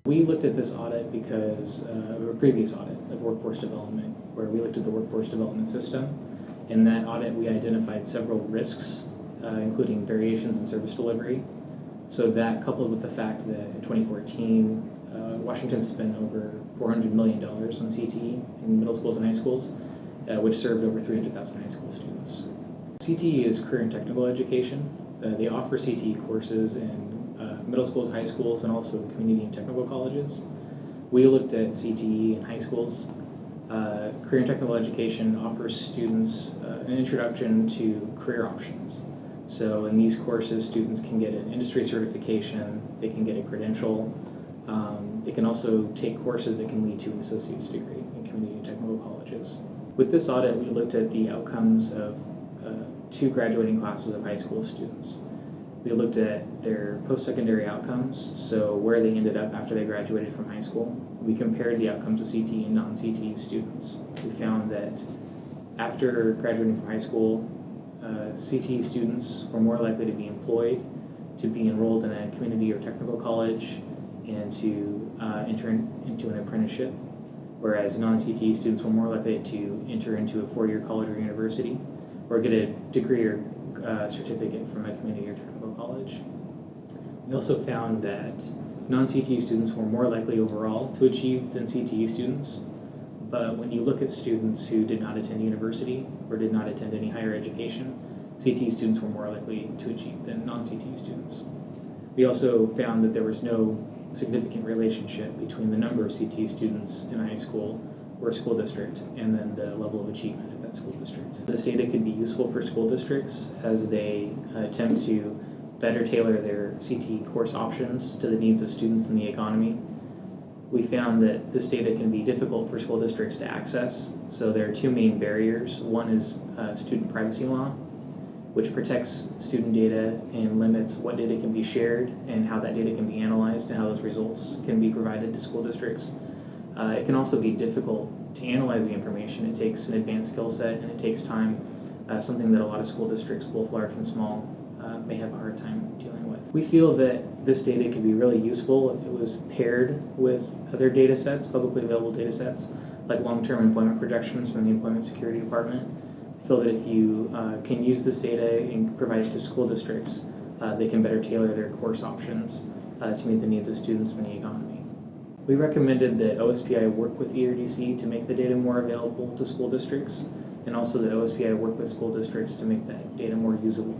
We looked at this audit because of a previous audit of workforce development, where we looked at the workforce development system. In that audit, we identified several risks, including variations in service delivery. So that, coupled with the fact that in 2014, Washington spent over $400 million on CTE in middle schools and high schools, which served over 300,000 high school students. CTE is career and technical education. They offer CTE courses in middle schools, high schools, and also community and technical colleges. We looked at CTE in high schools. Career and technical education offers students an introduction to career options. So in these courses, students can get an industry certification, they can get a credential, they can also take courses that can lead to an associate's degree in community and technical colleges. With this audit, we looked at the outcomes of two graduating classes of high school students. We looked at their post-secondary outcomes, so where they ended up after they graduated from high school. We compared the outcomes of CTE and non-CTE students. We found that after graduating from high school, CTE students were more likely to be employed, to be enrolled in a community or technical college, and to enter into an apprenticeship, whereas non-CTE students were more likely to enter into a four-year college or university, or get a degree or certificate from a community or technical college. We also found that non-CTE students were more likely overall to achieve than CTE students, but when you look at students who did not attend university or did not attend any higher education, CTE students were more likely to achieve than non-CTE students. We also found that there was no significant relationship between the number of CTE students in a high school or school district and then the level of achievement at that school district. This data can be useful for school districts as they attempt to better tailor their CTE course options to the needs of students in the economy. We found that this data can be difficult for school districts to access, so there are two main barriers. One is student privacy law, which protects student data and limits what data can be shared and how that data can be analyzed and how those results can be provided to school districts. It can also be difficult to analyze the information. It takes an advanced skill set and it takes time, something that a lot of school districts, both large and small, may have a hard time dealing with. We feel that this data could be really useful if it was paired with other data sets, publicly available data sets, like long-term employment projections from the Employment Security Department. I feel that if you can use this data and provide it to school districts, they can better tailor their course options to meet the needs of students in the economy. We recommended that OSPI work with ERDC to make the data more available to school districts, and also that OSPI work with school districts to make that data more usable.